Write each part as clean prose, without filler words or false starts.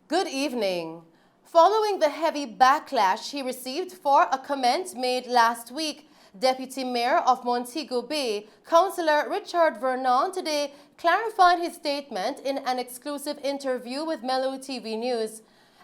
Good evening. Following the heavy backlash he received for a comment made last week, Deputy Mayor of Montego Bay, Councillor Richard Vernon, today clarified his statement in an exclusive interview with Mello TV News.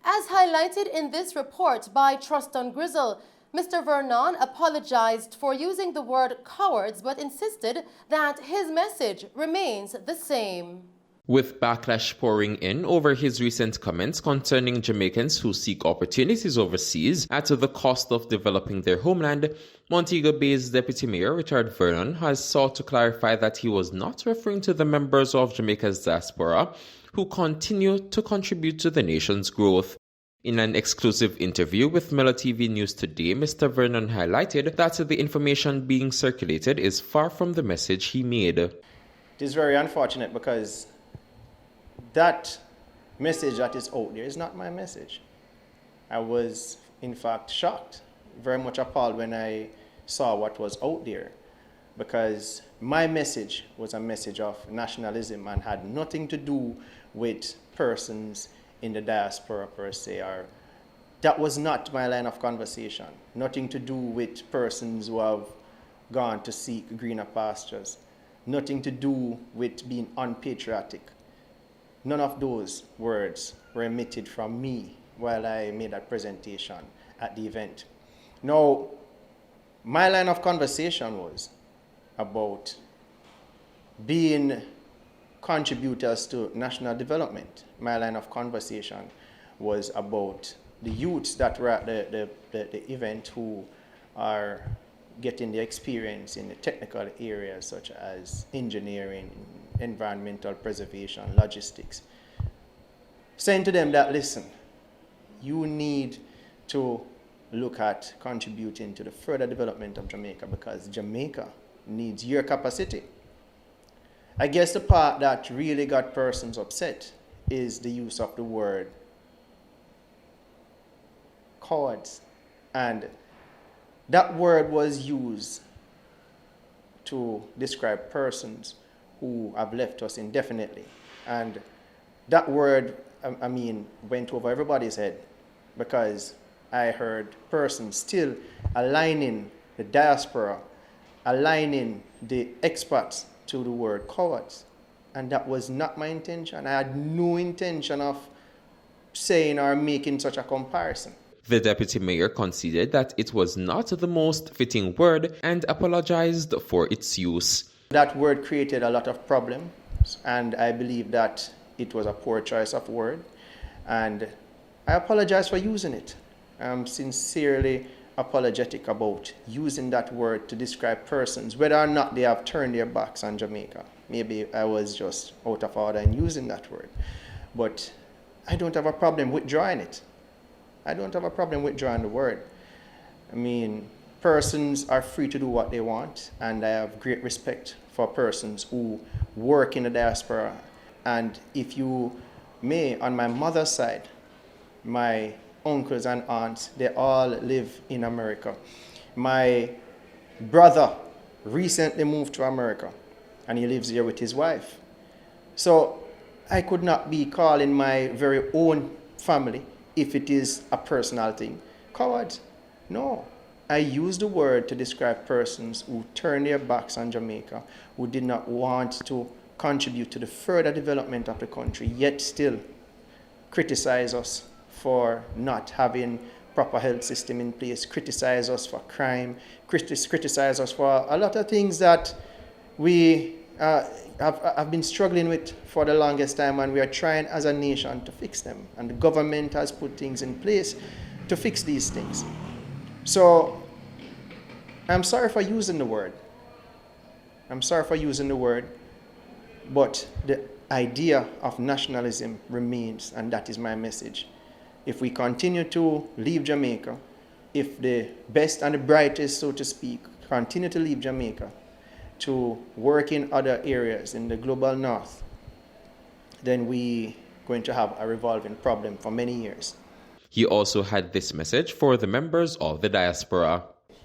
As highlighted in this report by Truston Grizzle, Mr. Vernon apologized for using the word cowards but insisted that his message remains the same. With backlash pouring in over his recent comments concerning Jamaicans who seek opportunities overseas at the cost of developing their homeland, Montego Bay's Deputy Mayor Richard Vernon has sought to clarify that he was not referring to the members of Jamaica's diaspora who continue to contribute to the nation's growth. In an exclusive interview with Mello TV News today, Mr. Vernon highlighted that the information being circulated is far from the message he made. It is very unfortunate because that message that is out there is not my message. I was, in fact, shocked, very much appalled when I saw what was out there, because my message was a message of nationalism and had nothing to do with persons in the diaspora per se. Or that was not my line of conversation. Nothing to do with persons who have gone to seek greener pastures. Nothing to do with being unpatriotic. None of those words were emitted from me while I made that presentation at the event. Now, my line of conversation was about being contributors to national development. My line of conversation was about the youths that were at the event who are getting the experience in the technical areas such as engineering, environmental preservation, logistics. Saying to them that, listen, you need to look at contributing to the further development of Jamaica because Jamaica needs your capacity. I guess the part that really got persons upset is the use of the word cowards. And that word was used to describe persons who have left us indefinitely. And that word, went over everybody's head because I heard persons still aligning the diaspora, aligning the expats to the word cowards. And that was not my intention. I had no intention of saying or making such a comparison. The deputy mayor conceded that it was not the most fitting word and apologized for its use. That word created a lot of problems, and I believe that it was a poor choice of word, and I apologize for using it. I'm sincerely apologetic about using that word to describe persons, whether or not they have turned their backs on Jamaica. Maybe I was just out of order in using that word, but I don't have a problem withdrawing it. I don't have a problem withdrawing the word. Persons are free to do what they want, and I have great respect for persons who work in the diaspora. And if you may, on my mother's side, my uncles and aunts, they all live in America. My brother recently moved to America, and he lives here with his wife. So I could not be calling my very own family, if it is a personal thing, cowards. No. I use the word to describe persons who turn their backs on Jamaica, who did not want to contribute to the further development of the country, yet still criticize us for not having proper health system in place, criticize us for crime, criticize us for a lot of things that we have been struggling with for the longest time, and we are trying as a nation to fix them. And the government has put things in place to fix these things. So I'm sorry for using the word. I'm sorry for using the word, but the idea of nationalism remains, and that is my message. If we continue to leave Jamaica, if the best and the brightest, so to speak, continue to leave Jamaica to work in other areas in the global north, then we're going to have a revolving problem for many years. He also had this message for the members of the diaspora.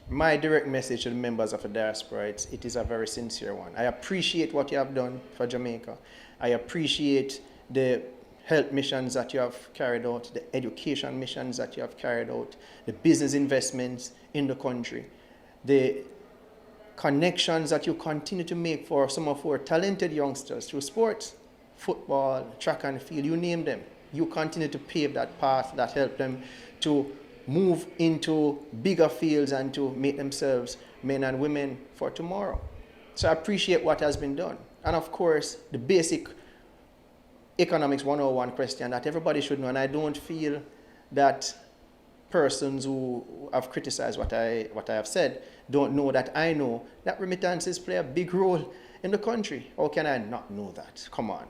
My direct message to the members of the diaspora, it is a very sincere one. I appreciate what you have done for Jamaica. I appreciate the health missions that you have carried out, the education missions that you have carried out, the business investments in the country, the connections that you continue to make for some of our talented youngsters through sports, football, track and field, you name them. You continue to pave that path that help them to move into bigger fields and to make themselves men and women for tomorrow. So I appreciate what has been done. And of course, the basic economics 101 question that everybody should know, and I don't feel that persons who have criticized what I have said don't know that I know that remittances play a big role in the country. How can I not know that? Come on.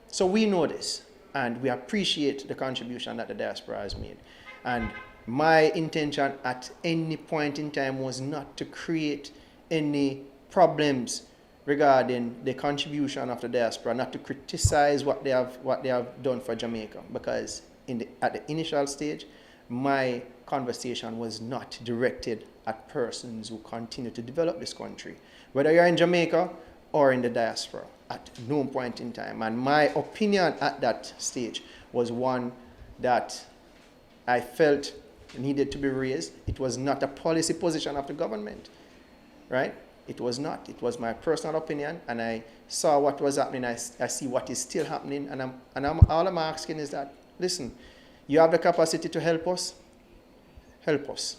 So we know this, and we appreciate the contribution that the diaspora has made. And my intention at any point in time was not to create any problems regarding the contribution of the diaspora, not to criticize what they have done for Jamaica, because at the initial stage, my conversation was not directed at persons who continue to develop this country, whether you're in Jamaica or in the diaspora, at no point in time. And my opinion at that stage was one that I felt needed to be raised. It was not a policy position of the government, right? It was not. It was my personal opinion, and I saw what was happening. I see what is still happening, and all I'm asking is that, listen, you have the capacity to help us. Help us.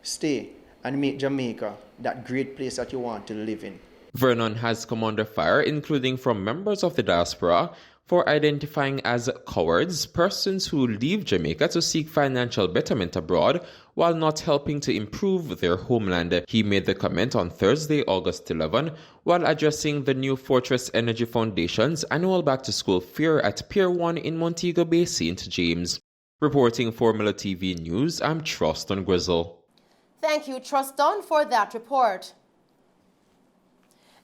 Stay and make Jamaica that great place that you want to live in. Vernon has come under fire, including from members of the diaspora, for identifying as cowards persons who leave Jamaica to seek financial betterment abroad while not helping to improve their homeland. He made the comment on Thursday, August 11, while addressing the New Fortress Energy Foundation's annual back-to-school fair at Pier 1 in Montego Bay, St. James. Reporting for Mello TV News, I'm Truston Grizzle. Thank you, Truston, for that report.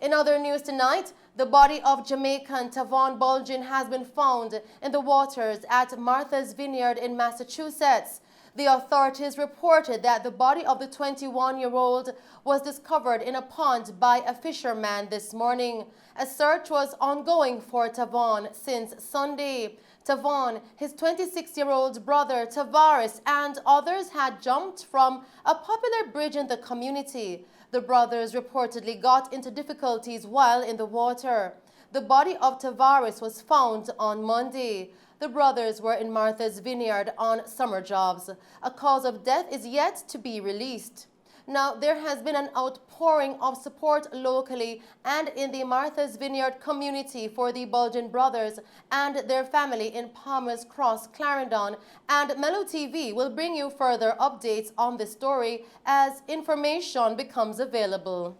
In other news tonight, the body of Jamaican Tavon Bulgin has been found in the waters at Martha's Vineyard in Massachusetts. The authorities reported that the body of the 21-year-old was discovered in a pond by a fisherman this morning. A search was ongoing for Tavon since Sunday. Tavon, his 26-year-old brother Tavares, and others had jumped from a popular bridge in the community. The brothers reportedly got into difficulties while in the water. The body of Tavares was found on Monday. The brothers were in Martha's Vineyard on summer jobs. A cause of death is yet to be released. Now, there has been an outpouring of support locally and in the Martha's Vineyard community for the Bulgin brothers and their family in Palmer's Cross, Clarendon, and Mello TV will bring you further updates on this story as information becomes available.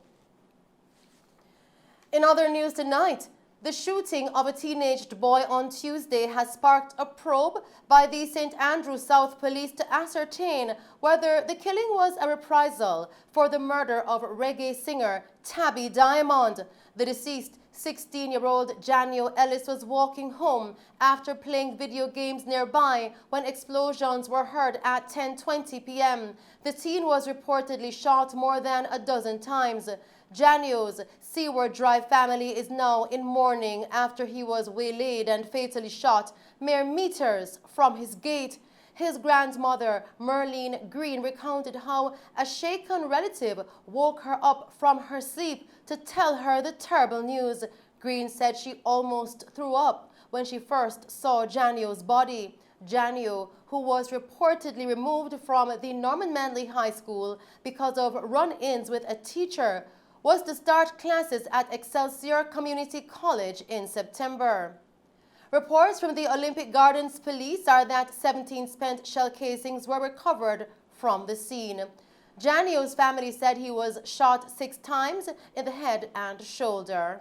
In other news tonight, the shooting of a teenaged boy on Tuesday has sparked a probe by the St. Andrew South Police to ascertain whether the killing was a reprisal for the murder of reggae singer Tabby Diamond. The deceased 16-year-old Janio Ellis was walking home after playing video games nearby when explosions were heard at 10:20 p.m. The teen was reportedly shot more than a dozen times. Janio's Seaward Drive family is now in mourning after he was waylaid and fatally shot mere meters from his gate. His grandmother, Merlene Green, recounted how a shaken relative woke her up from her sleep to tell her the terrible news. Green said she almost threw up when she first saw Janio's body. Janio, who was reportedly removed from the Norman Manley High School because of run-ins with a teacher, was to start classes at Excelsior Community College in September. Reports from the Olympic Gardens police are that 17 spent shell casings were recovered from the scene. Janio's family said he was shot 6 times in the head and shoulder.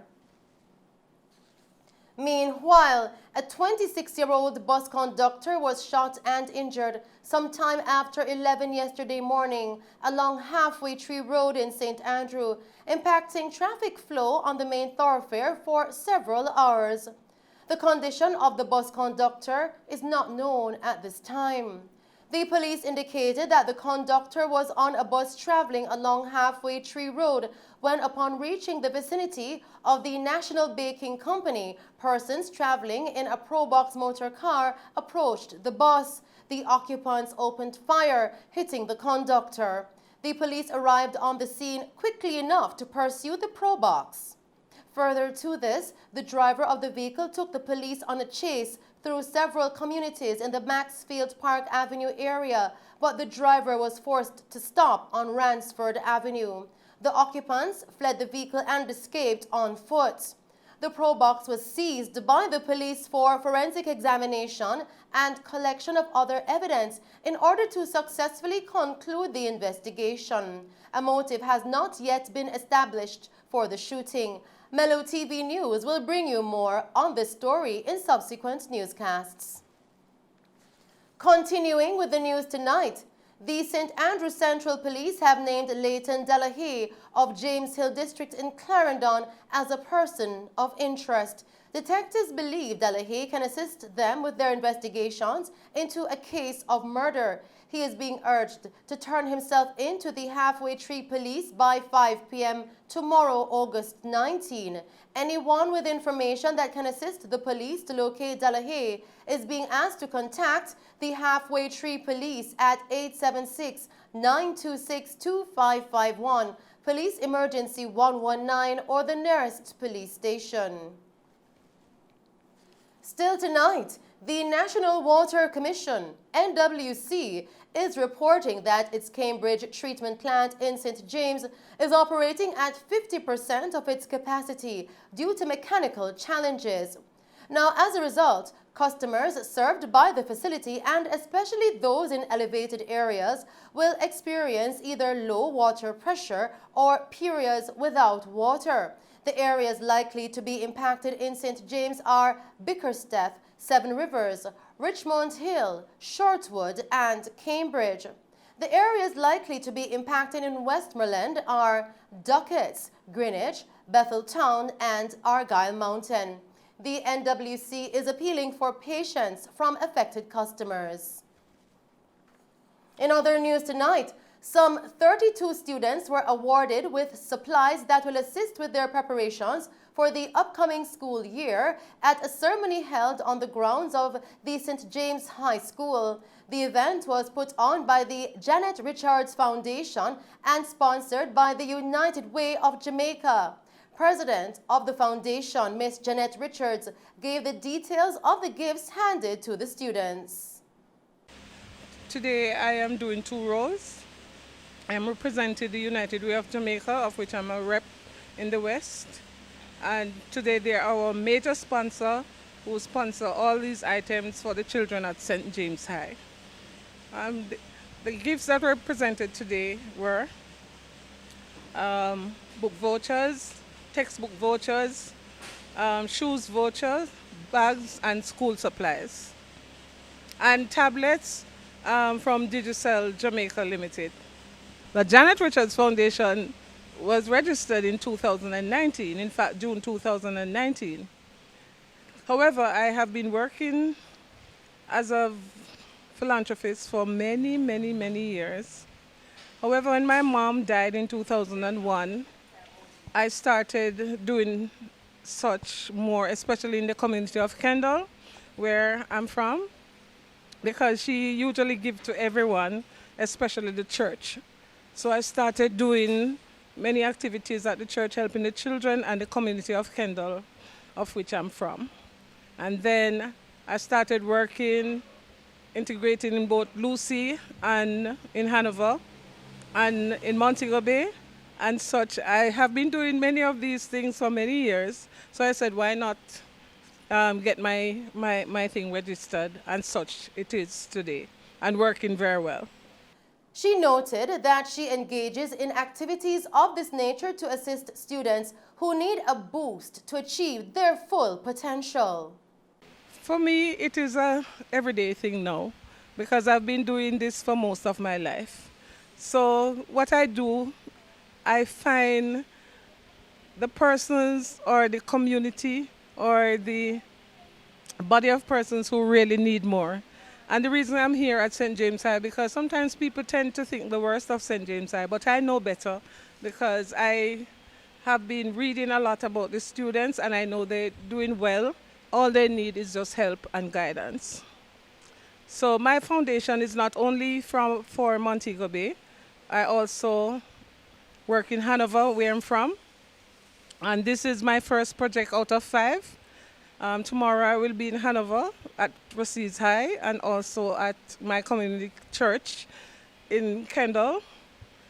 Meanwhile, a 26-year-old bus conductor was shot and injured sometime after 11 yesterday morning along Halfway Tree Road in St. Andrew, impacting traffic flow on the main thoroughfare for several hours. The condition of the bus conductor is not known at this time. The police indicated that the conductor was on a bus traveling along Halfway Tree Road when, upon reaching the vicinity of the National Baking Company, persons traveling in a Probox motor car approached the bus. The occupants opened fire, hitting the conductor. The police arrived on the scene quickly enough to pursue the Probox. Further to this, the driver of the vehicle took the police on a chase through several communities in the Maxfield Park Avenue area, but the driver was forced to stop on Ransford Avenue. The occupants fled the vehicle and escaped on foot. The Probox was seized by the police for forensic examination and collection of other evidence in order to successfully conclude the investigation. A motive has not yet been established for the shooting. Mello TV News will bring you more on this story in subsequent newscasts. Continuing with the news tonight, the St. Andrew Central Police have named Leighton Delahaye of James Hill District in Clarendon as a person of interest. Detectives believe Delahaye can assist them with their investigations into a case of murder. He is being urged to turn himself in to the Halfway Tree Police by 5 p.m. tomorrow, August 19. Anyone with information that can assist the police to locate Delahaye is being asked to contact the Halfway Tree Police at 876-926-2551, Police Emergency 119, or the nearest police station. Still tonight, the National Water Commission, NWC, is reporting that its Cambridge treatment plant in St. James is operating at 50% of its capacity due to mechanical challenges. Now, as a result, customers served by the facility, and especially those in elevated areas, will experience either low water pressure or periods without water. The areas likely to be impacted in St. James are Bickersteth, Seven Rivers, Richmond Hill, Shortwood, and Cambridge. The areas likely to be impacted in Westmoreland are Ducketts, Greenwich, Betheltown, and Argyll Mountain. The NWC is appealing for patience from affected customers. In other news tonight, some 32 students were awarded with supplies that will assist with their preparations for the upcoming school year at a ceremony held on the grounds of the St. James High School. The event was put on by the Janet Richards Foundation and sponsored by the United Way of Jamaica. President of the foundation, Miss Janet Richards, gave the details of the gifts handed to the students. Today I am doing two roles. I am representing the United Way of Jamaica, of which I'm a rep in the West. And today they are our major sponsor, who sponsor all these items for the children at St. James High. The gifts that were presented today were book vouchers, textbook vouchers, shoes vouchers, bags and school supplies, and tablets from Digicel Jamaica Limited. The Janet Richards Foundation was registered in 2019, in fact June 2019. However, I have been working as a philanthropist for many years. However, when my mom died in 2001, I started doing such more, especially in the community of Kendall, where I'm from, because she usually gives to everyone, especially the church. So I started doing many activities at the church, helping the children and the community of Kendall, of which I'm from. And then I started working, integrating in both Lucy and in Hanover and in Montego Bay and such. I have been doing many of these things for many years, so I said, why not get my thing registered, and such it is today, and working very well. She noted that she engages in activities of this nature to assist students who need a boost to achieve their full potential. For me, it is a everyday thing now, because I've been doing this for most of my life. So what I do, I find the persons or the community or the body of persons who really need more. And the reason I'm here at St. James High, because sometimes people tend to think the worst of St. James High, but I know better because I have been reading a lot about the students and I know they're doing well. All they need is just help and guidance. So my foundation is not only for Montego Bay, I also work in Hanover, where I'm from. And this is my first project out of 5. Tomorrow I will be in Hanover at Proceeds High and also at my community church in Kendall,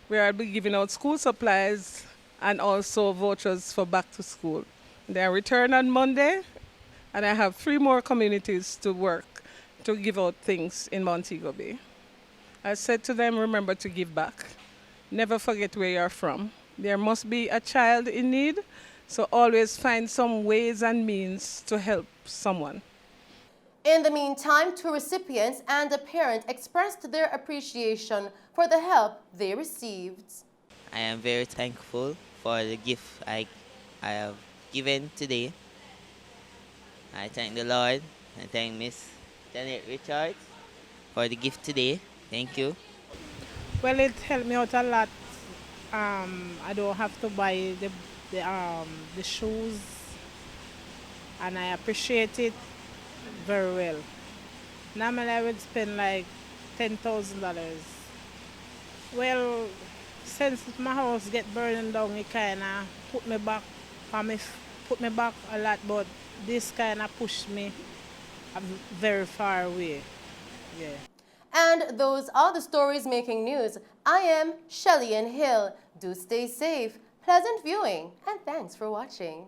where I'll be giving out school supplies and also vouchers for back to school. Then I return on Monday and I have 3 more communities to work to give out things in Montego Bay. I said to them, remember to give back. Never forget where you're from. There must be a child in need, so always find some ways and means to help someone. In the meantime, 2 recipients and a parent expressed their appreciation for the help they received. I am very thankful for the gift I have given today. I thank the Lord. I thank Miss Janet Richards for the gift today. Thank you. Well, it helped me out a lot. I don't have to buy the shoes, and I appreciate it very well. Normally, I would spend like $10,000. Well, since my house get burning down, it kind of put me back a lot. But this kind of pushed me very far away. Yeah. And those are the stories making news. I am Shelly Hill. Do stay safe, pleasant viewing, and thanks for watching.